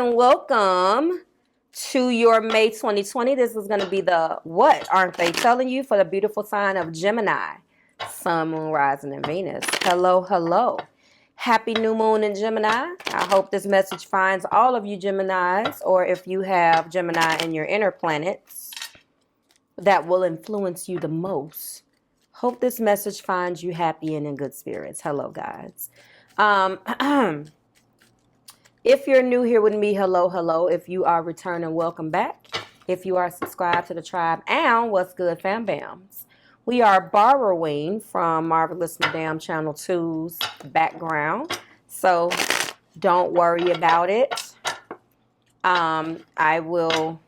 and welcome to your May 2020. This is going to be the What Aren't They Telling You for the beautiful sign of Gemini, Sun, Moon, Rising, and Venus. Hello, hello. Happy new moon in Gemini. I hope this message finds all of you Geminis, or if you have Gemini in your inner planets that will influence you the most. Hope this message finds you happy and in good spirits. Hello, guys. If you're new here with me, hello, hello. If you are returning, welcome back. If you are subscribed to the tribe, and what's good, fam bams? We are borrowing from Marvelous Madame Channel 2's background, so don't worry about it. I will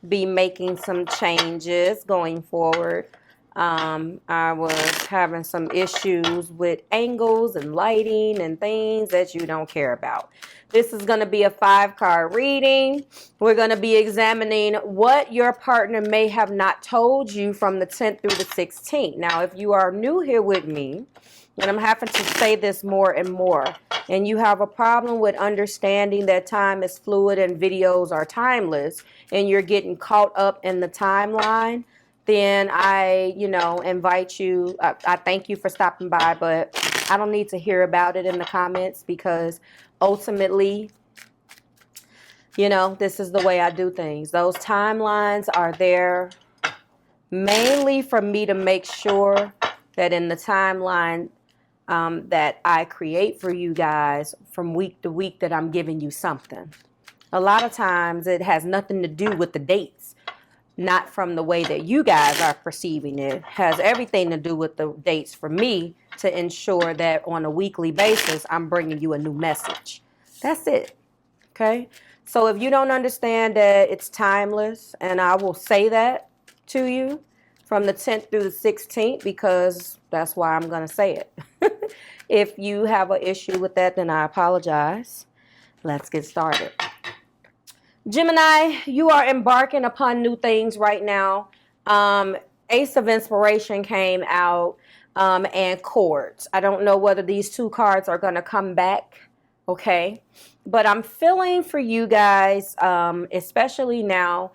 be making some changes going forward. I was having some issues with angles and lighting and things that you don't care about. This is going to be a 5-card reading. We're going to be examining what your partner may have not told you from the 10th through the 16th. Now, if you are new here with me, and I'm having to say this more and more, and you have a problem with understanding that time is fluid and videos are timeless, and you're getting caught up in the timeline, then I, invite you. I thank you for stopping by, but I don't need to hear about it in the comments because ultimately, this is the way I do things. Those timelines are there mainly for me to make sure that in the timeline that I create for you guys from week to week that I'm giving you something. A lot of times it has nothing to do with the dates. Not from the way that you guys are perceiving it. Has everything to do with the dates for me to ensure that on a weekly basis, I'm bringing you a new message. That's it. Okay? So if you don't understand that it's timeless, and I will say that to you from the 10th through the 16th because that's why I'm going to say it. If you have an issue with that, then I apologize. Let's get started. Gemini, you are embarking upon new things right now. Ace of Inspiration came out and Cords. I don't know whether these two cards are going to come back, okay? But I'm feeling for you guys, especially now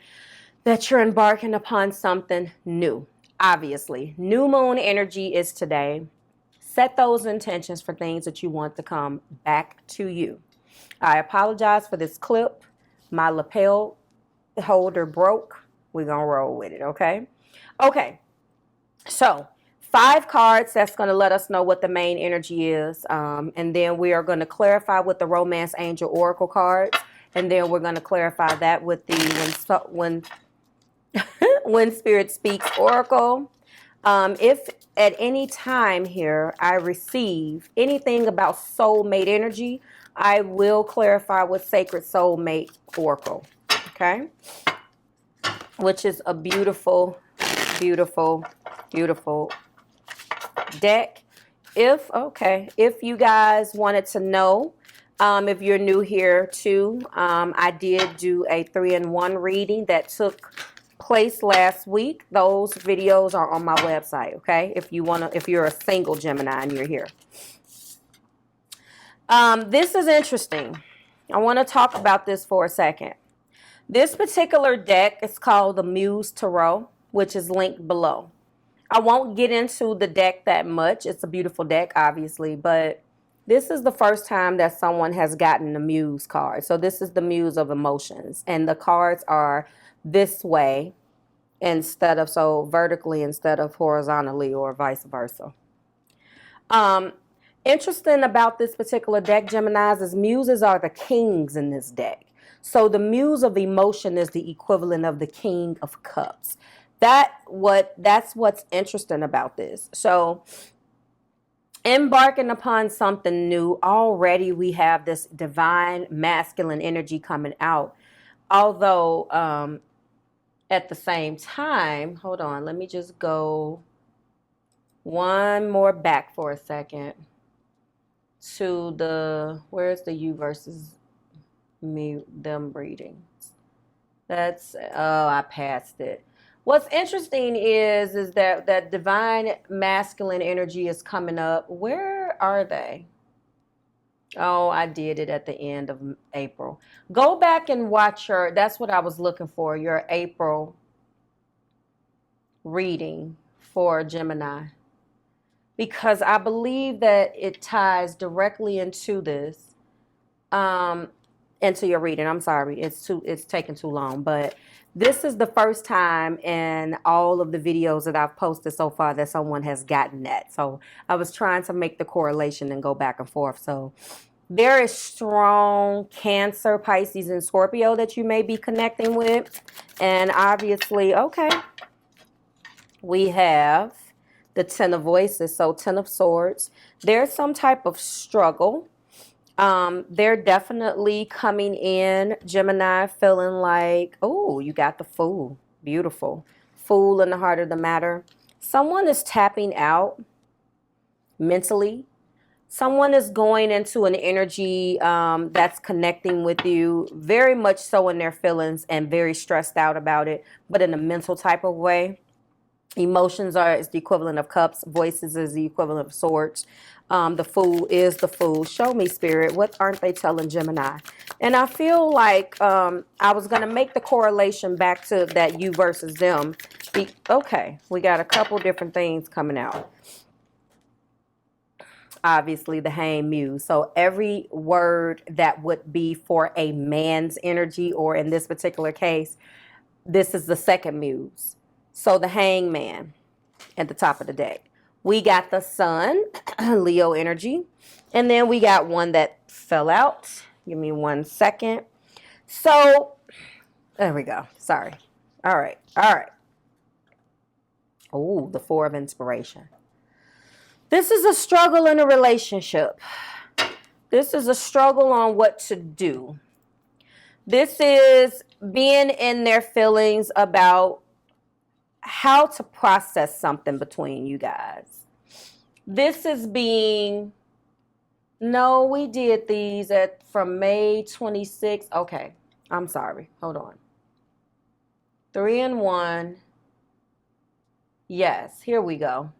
that you're embarking upon something new. Obviously, new moon energy is today. Set those intentions for things that you want to come back to you. I apologize for this clip. My lapel holder broke. We're going to roll with it, okay? Okay, so 5 cards. That's going to let us know what the main energy is. And then we are going to clarify with the Romance Angel Oracle cards. And then we're going to clarify that with the When Spirit Speaks Oracle. If at any time here I receive anything about soulmate energy, I will clarify with Sacred Soulmate Oracle, okay? Which is a beautiful, beautiful, beautiful deck. If you guys wanted to know, if you're new here too, I did do a 3-in-1 reading that took place last week. Those videos are on my website, okay? If you're a single Gemini and you're here. This is interesting. I want to talk about this for a second. This particular deck is called the Muse Tarot, which is linked below. I won't get into the deck that much. It's a beautiful deck, obviously, but this is the first time that someone has gotten the Muse card. So this is the Muse of Emotions, and the cards are this way vertically instead of horizontally, or vice versa. Interesting about this particular deck, Geminis, is muses are the kings in this deck. So the Muse of Emotion is the equivalent of the King of Cups. That's what's interesting about this. So embarking upon something new, already we have this divine masculine energy coming out. Although at the same time, hold on, let me just go one more back for a second to where's the you versus them readings. I passed it. What's interesting is that divine masculine energy is coming up. Where are they? Oh, I did it at the end of April. Go back and watch your, that's what I was looking for, your April reading for Gemini. Because I believe that it ties directly into this, into your reading. I'm sorry, it's taking too long, but this is the first time in all of the videos that I've posted so far that someone has gotten that. So I was trying to make the correlation and go back and forth. So there is strong Cancer, Pisces, and Scorpio that you may be connecting with. And obviously, okay, we have the Ten of Voices, so Ten of Swords. There's some type of struggle. They're definitely coming in, Gemini, feeling like, oh, you got the Fool. Beautiful. Fool in the heart of the matter. Someone is tapping out mentally. Someone is going into an energy that's connecting with you, very much so in their feelings and very stressed out about it, but in a mental type of way. Emotions is the equivalent of cups. Voices is the equivalent of swords. The Fool is the Fool. Show me, Spirit, what aren't they telling Gemini? And I feel like I was going to make the correlation back to that you versus them. Okay, we got a couple different things coming out. Obviously, the Hanged Muse. So every word that would be for a man's energy, or in this particular case, this is the second Muse. So the Hangman at the top of the deck. We got the Sun, Leo energy. And then we got one that fell out. Give me 1 second. So, there we go. Sorry. All right. All right. Oh, the Four of Inspiration. This is a struggle in a relationship. This is a struggle on what to do. This is being in their feelings about how to process something between you guys. This is being, no, we did these from May 26th. Okay, I'm sorry. Hold on. 3 and 1. Yes, here we go.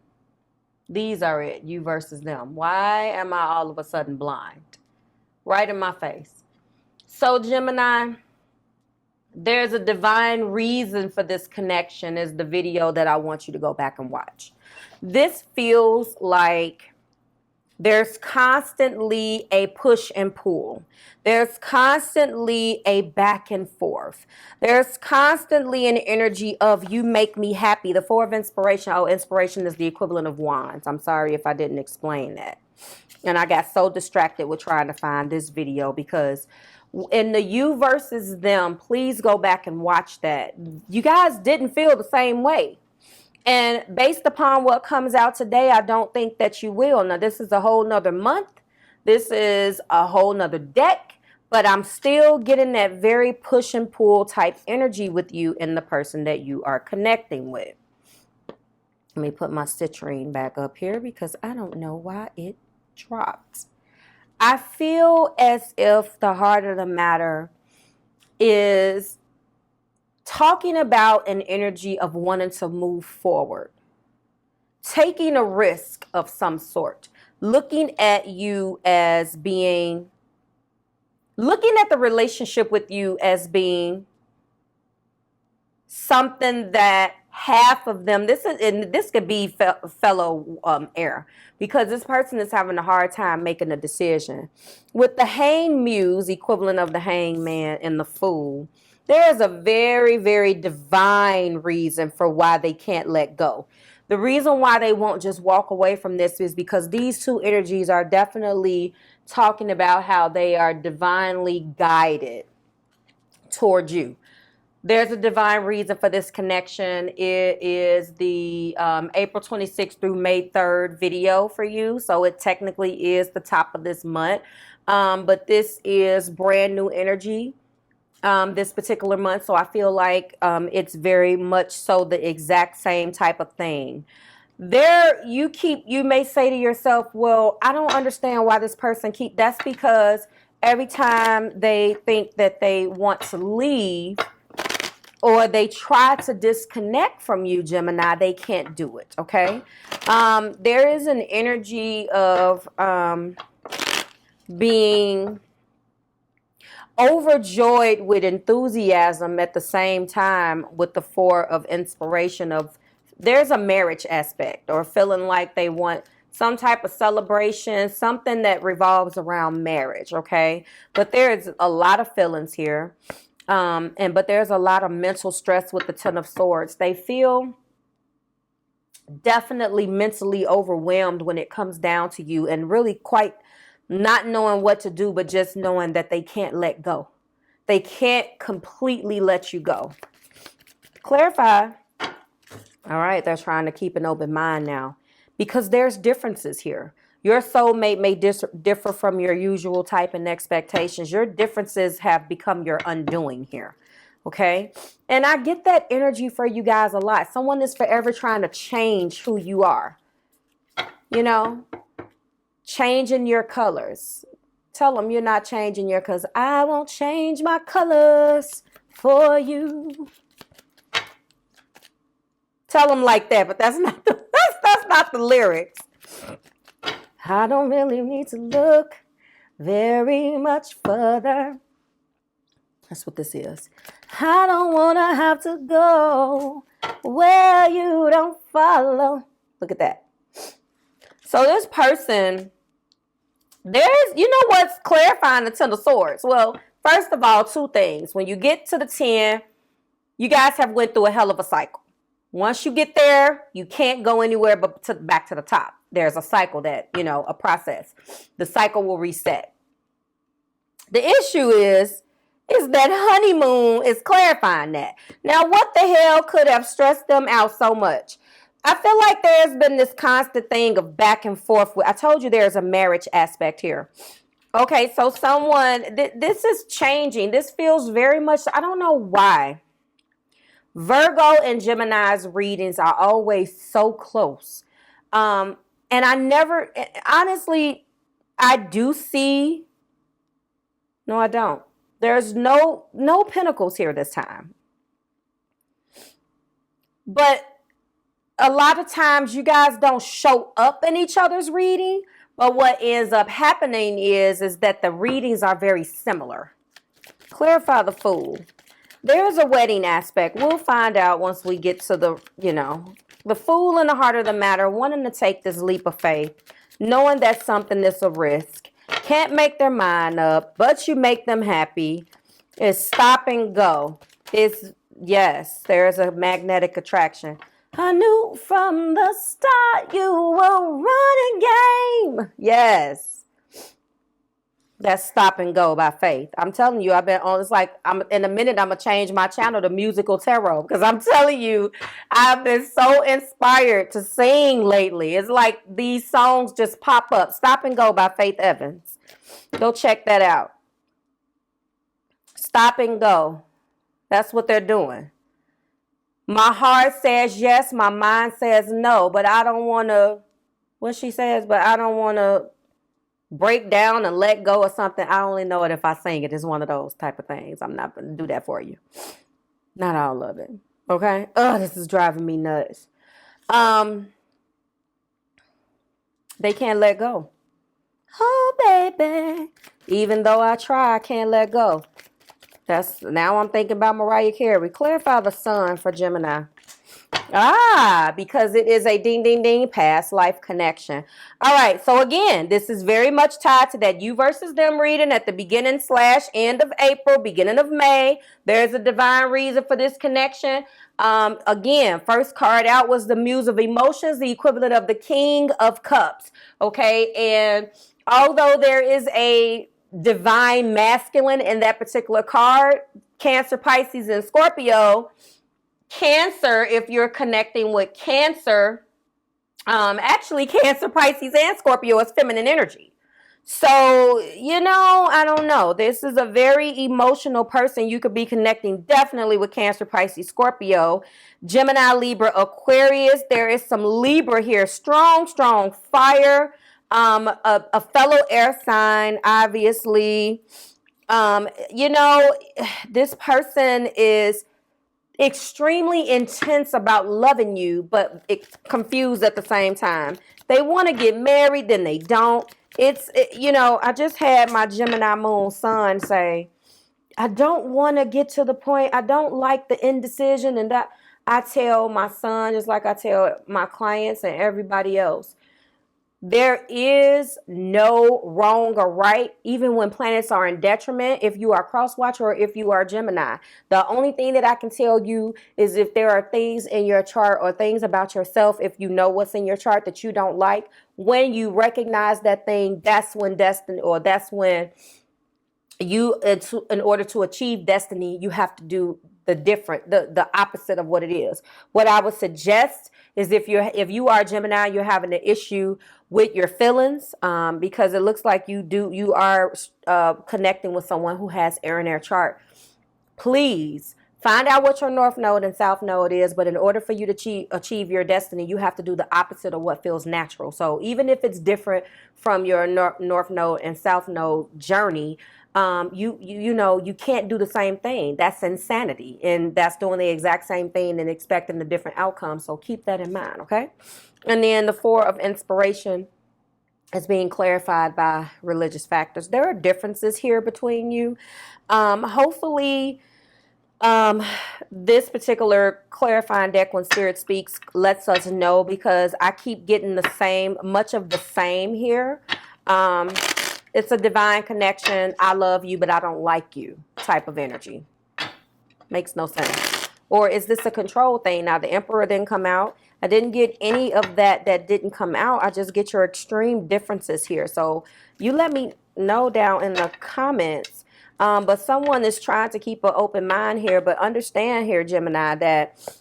These are it, you versus them. Why am I all of a sudden blind? Right in my face. So Gemini, there's a divine reason for this connection is the video that I want you to go back and watch. This feels like there's constantly a push and pull. There's constantly a back and forth. There's constantly an energy of you make me happy. The Four of Inspiration. Oh, inspiration is the equivalent of wands. I'm sorry if I didn't explain that. And I got so distracted with trying to find this video because in the you versus them, please go back and watch that. You guys didn't feel the same way. And based upon what comes out today, I don't think that you will. Now, this is a whole nother month. This is a whole nother deck. But I'm still getting that very push and pull type energy with you and the person that you are connecting with. Let me put my citrine back up here because I don't know why it dropped. I feel as if the heart of the matter is talking about an energy of wanting to move forward, taking a risk of some sort, looking at you as being, looking at the relationship with you as being something that half of them, this is, and this could be fellow air, because this person is having a hard time making a decision. With the Hanged Muse, equivalent of the Hangman and the Fool, there is a very, very divine reason for why they can't let go. The reason why they won't just walk away from this is because these two energies are definitely talking about how they are divinely guided toward you. There's a divine reason for this connection. It is the April 26th through May 3rd video for you. So it technically is the top of this month. But this is brand new energy this particular month. So I feel like it's very much so the exact same type of thing. There, you may say to yourself, well, I don't understand why this person that's because every time they think that they want to leave, or they try to disconnect from you, Gemini, they can't do it, okay? There is an energy of being overjoyed with enthusiasm at the same time with the Four of Inspiration of there's a marriage aspect or feeling like they want some type of celebration, something that revolves around marriage, okay? But there's a lot of feelings here. But there's a lot of mental stress with the Ten of Swords. They feel definitely mentally overwhelmed when it comes down to you and really quite not knowing what to do, but just knowing that they can't let go. They can't completely let you go. Clarify. All right, they're trying to keep an open mind now because there's differences here. Your soulmate may differ from your usual type and expectations. Your differences have become your undoing here. Okay? And I get that energy for you guys a lot. Someone is forever trying to change who you are. You know? Changing your colors. Tell them you're not changing your colors. I won't change my colors for you. Tell them like that, but that's not the lyrics. I don't really need to look very much further. That's what this is. I don't want to have to go where you don't follow. Look at that. So this person, you know what's clarifying the Ten of Swords? Well, first of all, two things. When you get to the 10, you guys have went through a hell of a cycle. Once you get there, you can't go anywhere but back to the top. There's a cycle that, a process. The cycle will reset. The issue is that honeymoon is clarifying that. Now, what the hell could have stressed them out so much? I feel like there's been this constant thing of back and forth. I told you there's a marriage aspect here. Okay, so this is changing. This feels very much, I don't know why. Virgo and Gemini's readings are always so close. And I never, honestly, I do see, no, I don't. There's no pentacles here this time. But a lot of times you guys don't show up in each other's reading. But what ends up happening is that the readings are very similar. Clarify the Fool. There's a wedding aspect. We'll find out once we get to the Fool in the heart of the matter, wanting to take this leap of faith, knowing that's something that's a risk. Can't make their mind up, but you make them happy. It's stop and go. Yes, there's a magnetic attraction. I knew from the start you were running game. Yes. That's Stop and Go by Faith. I'm telling you, I've been on, in a minute, I'm going to change my channel to Musical Tarot because I'm telling you, I've been so inspired to sing lately. It's like these songs just pop up. Stop and Go by Faith Evans. Go check that out. Stop and Go. That's what they're doing. My heart says yes, my mind says no, but I don't want to, what she says, but I don't want to break down and let go or something. I only know it if I sing it. It's one of those type of things. I'm not going to do that for you. Not all of it. Okay? Oh, this is driving me nuts. They can't let go. Oh, baby. Even though I try, I can't let go. Now I'm thinking about Mariah Carey. Clarify the Sun for Gemini. Because it is a ding, ding, ding past life connection. All right. So again, this is very much tied to that you versus them reading at the beginning/end of April, beginning of May. There's a divine reason for this connection. Again, first card out was the Muse of Emotions, the equivalent of the King of Cups. Okay. And although there is a divine masculine in that particular card, Cancer, Pisces, and Scorpio. Cancer, if you're connecting with Cancer, actually Cancer, Pisces, and Scorpio is feminine energy. So, I don't know. This is a very emotional person. You could be connecting definitely with Cancer, Pisces, Scorpio, Gemini, Libra, Aquarius. There is some Libra here. Strong, strong fire. A fellow air sign, obviously. This person is extremely intense about loving you, but confused at the same time. They want to get married, then they don't. You know, I just had my Gemini moon son say, I don't want to get to the point. I don't like the indecision. And that I tell my son, just like I tell my clients and everybody else, there is no wrong or right, even when planets are in detriment, if you are cross watch or if you are Gemini. The only thing that I can tell you is if there are things in your chart or things about yourself, if you know what's in your chart that you don't like, when you recognize that thing, that's when destiny, or that's when you, in order to achieve destiny, you have to do the opposite of what it is. What I would suggest is if you are Gemini, you're having an issue with your feelings, because it looks like you are connecting with someone who has air in their chart. Please find out what your north node and south node is, but in order for you to achieve your destiny, you have to do the opposite of what feels natural. So even if it's different from your north node and south node journey, you know, you can't do the same thing. That's insanity, and that's doing the exact same thing and expecting a different outcome. So keep that in mind, okay? And then the Four of Inspiration is being clarified by religious factors. There are differences here between you. Hopefully, this particular clarifying deck, when Spirit speaks, lets us know, because I keep getting much of the same here. It's a divine connection. I love you, but I don't like you type of energy. Makes no sense. Or is this a control thing? Now, the Emperor didn't come out. I didn't get any of that didn't come out. I just get your extreme differences here. So you let me know down in the comments. But someone is trying to keep an open mind here. But understand here, Gemini, that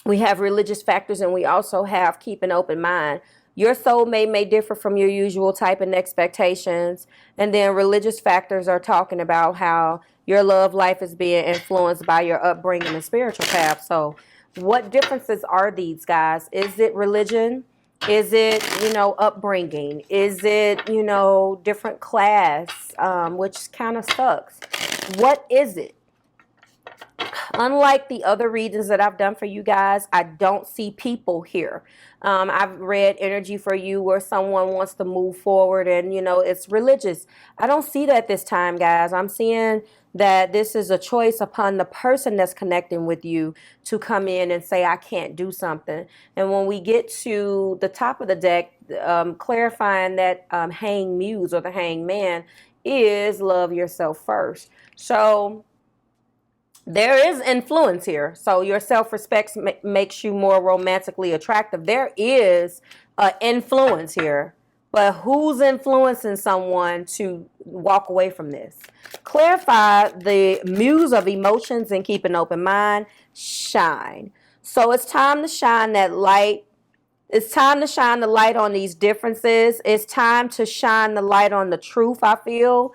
we have religious factors and we also have keep an open mind. Your soulmate may differ from your usual type and expectations. And then religious factors are talking about how your love life is being influenced by your upbringing and spiritual path. So what differences are these, guys? Is it religion? Is it, you know, upbringing? Is it, you know, different class, which kind of sucks? What is it? Unlike the other readings that I've done for you guys, I don't see people here. I've read energy for you where someone wants to move forward and, you know, it's religious. I don't see that this time, guys. I'm seeing that this is a choice upon the person that's connecting with you to come in and say, I can't do something. And when we get to the top of the deck, clarifying that hanged muse or the hanged man is love yourself first. So there is influence here. So your self-respect makes you more romantically attractive. There is influence here. But who's influencing someone to walk away from this? Clarify the muse of emotions and keep an open mind. Shine. So it's time to shine that light. It's time to shine the light on these differences. It's time to shine the light on the truth, I feel.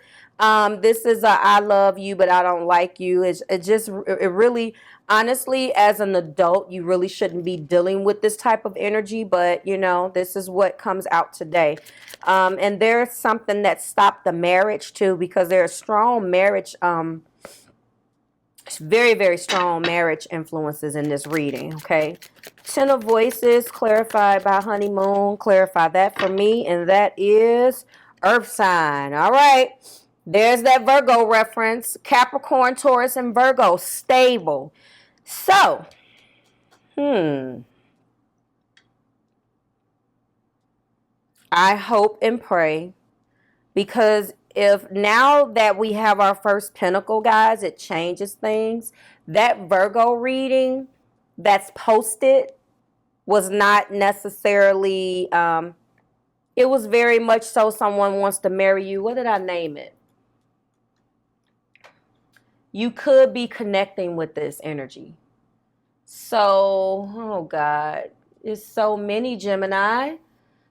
This is I love you, but I don't like you. It really, honestly, as an adult, you really shouldn't be dealing with this type of energy. But, you know, this is what comes out today. And there's something that stopped the marriage, too, because there's strong marriage, very, very strong marriage influences in this reading, okay? Ten of Voices, clarified by Honeymoon. Clarify that for me, and that is Earth sign. All right. There's that Virgo reference. Capricorn, Taurus, and Virgo. Stable. So, I hope and pray, because if now that we have our first pentacle, guys, it changes things. That Virgo reading that's posted was not necessarily, it was very much so someone wants to marry you. What did I name it? You could be connecting with this energy. So, oh God, there's so many, Gemini.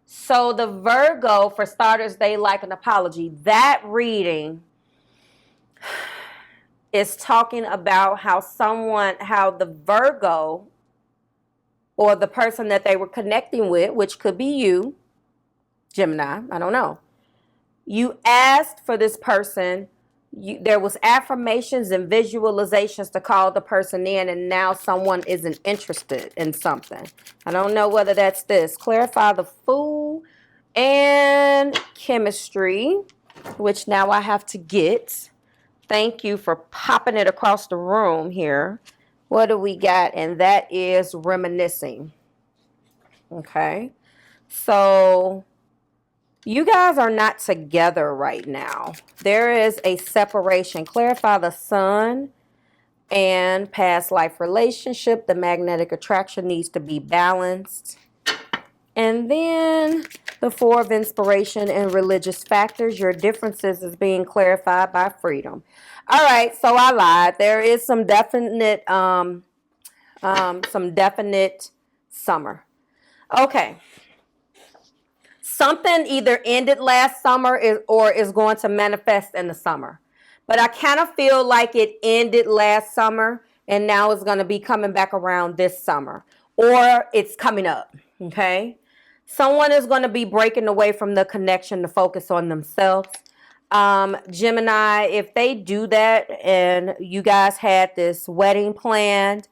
So the Virgo, for starters, they like an apology. That reading is talking about how the Virgo or the person that they were connecting with, which could be you, Gemini, I don't know. You asked for this person, there was affirmations and visualizations to call the person in, and now someone isn't interested in something. I don't know whether that's this. Clarify the Fool and Chemistry, which now I have to get. Thank you for popping it across the room here. What do we got? And that is Reminiscing. Okay. So you guys are not together right now. There is a separation. Clarify the Sun and past life relationship. The magnetic attraction needs to be balanced. And then the Four of Inspiration and religious factors. Your differences is being clarified by freedom. All right, so I lied. There is some definite summer. Okay. Something either ended last summer or is going to manifest in the summer. But I kind of feel like it ended last summer and now it's going to be coming back around this summer. Or it's coming up, okay? Someone is going to be breaking away from the connection to focus on themselves. Gemini, if they do that and you guys had this wedding planned,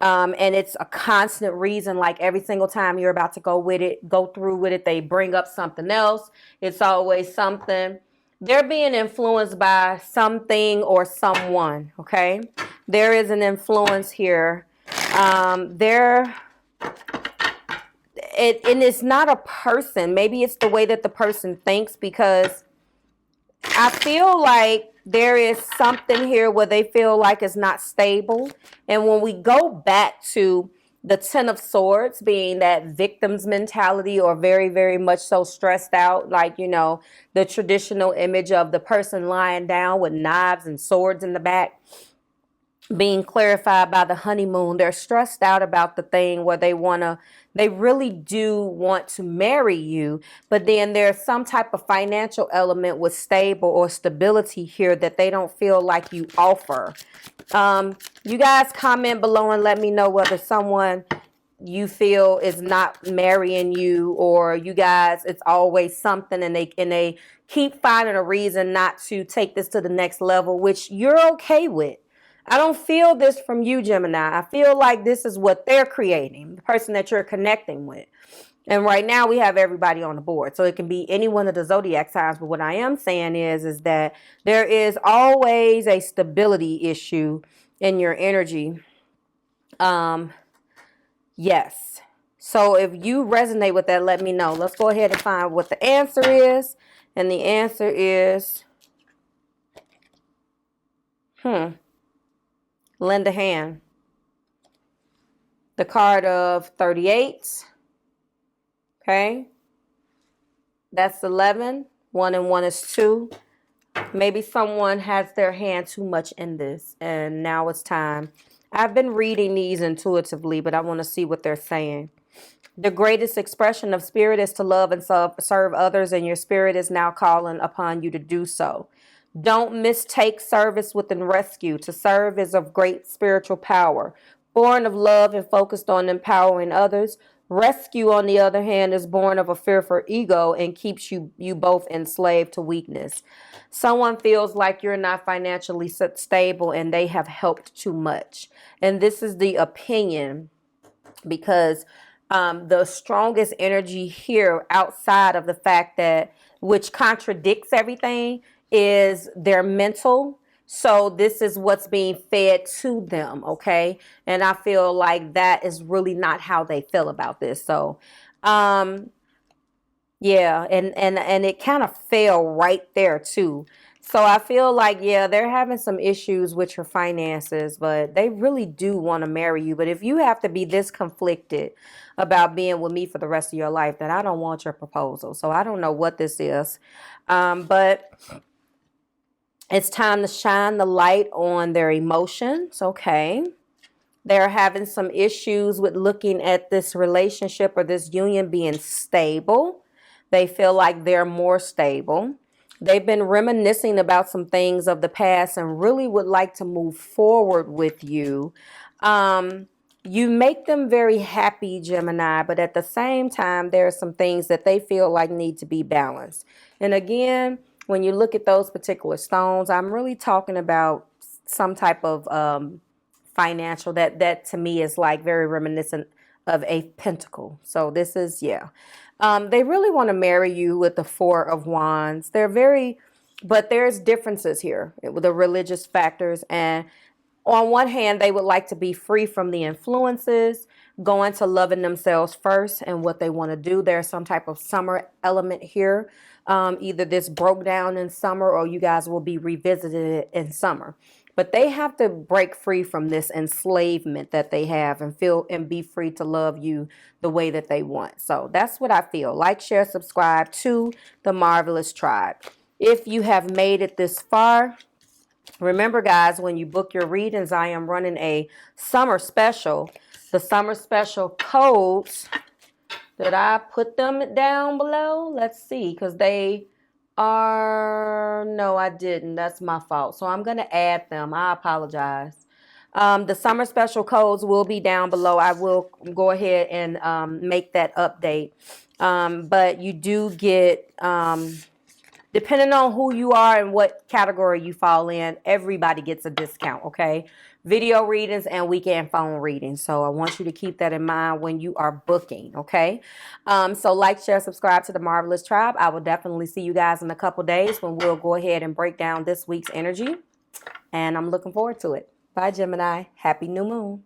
and it's a constant reason, like every single time you're about to go through with it, they bring up something else. It's always something. They're being influenced by something or someone, okay? There is an influence here. And it's not a person. Maybe it's the way that the person thinks, because I feel like there is something here where they feel like it's not stable. And when we go back to the Ten of Swords being that victim's mentality, or very, very much so stressed out, like, you know, the traditional image of the person lying down with knives and swords in the back, being clarified by the honeymoon. They're stressed out about the thing where they really do want to marry you, but then there's some type of financial element with stable or stability here that they don't feel like you offer. You guys comment below and let me know whether someone you feel is not marrying you, or you guys, it's always something and they keep finding a reason not to take this to the next level, which you're okay with. I don't feel this from you, Gemini. I feel like this is what they're creating, the person that you're connecting with. And right now we have everybody on the board. So it can be any one of the zodiac signs. But what I am saying is that there is always a stability issue in your energy. Yes. So if you resonate with that, let me know. Let's go ahead and find what the answer is. And the answer is, lend a hand. The card of 38. Okay. That's 11. 1 and 1 is 2. Maybe someone has their hand too much in this, and now it's time. I've been reading these intuitively, but I want to see what they're saying. The greatest expression of spirit is to love and serve others, and your spirit is now calling upon you to do so. Don't mistake service within rescue. To serve is of great spiritual power. Born of love and focused on empowering others. Rescue, on the other hand, is born of a fearful ego and keeps you both enslaved to weakness. Someone feels like you're not financially stable and they have helped too much. And this is the opinion, because the strongest energy here, outside of the fact that, which contradicts everything, is their mental. So this is what's being fed to them, okay? And I feel like that is really not how they feel about this. So, yeah, and it kind of fell right there too. So I feel like, yeah, they're having some issues with your finances, but they really do want to marry you. But if you have to be this conflicted about being with me for the rest of your life, then I don't want your proposal. So I don't know what this is, but it's time to shine the light on their emotions, okay? They're having some issues with looking at this relationship or this union being stable. They feel like they're more stable. They've been reminiscing about some things of the past and really would like to move forward with you. You make them very happy, Gemini, but at the same time, there are some things that they feel like need to be balanced. And again, when you look at those particular stones, I'm really talking about some type of financial, that to me is like very reminiscent of a pentacle. So this is, yeah. They really want to marry you with the Four of Wands. They're very, but there's differences here with the religious factors. And on one hand, they would like to be free from the influences, go into loving themselves first and what they want to do. There's some type of summer element here. Either this broke down in summer or you guys will be revisited in summer. But they have to break free from this enslavement that they have and feel and be free to love you the way that they want. So that's what I feel. Like, share, subscribe to the Marvelous Tribe. If you have made it this far, remember, guys, when you book your readings, I am running a summer special. The summer special codes, did I put them down below? Let's see, because they are, no, I didn't. That's my fault. So I'm going to add them. I apologize. The summer special codes will be down below. I will go ahead and make that update. But you do get... depending on who you are and what category you fall in, everybody gets a discount, okay? Video readings and weekend phone readings. So I want you to keep that in mind when you are booking, okay? So like, share, subscribe to the Marvelous Tribe. I will definitely see you guys in a couple days when we'll go ahead and break down this week's energy. And I'm looking forward to it. Bye, Gemini. Happy new moon.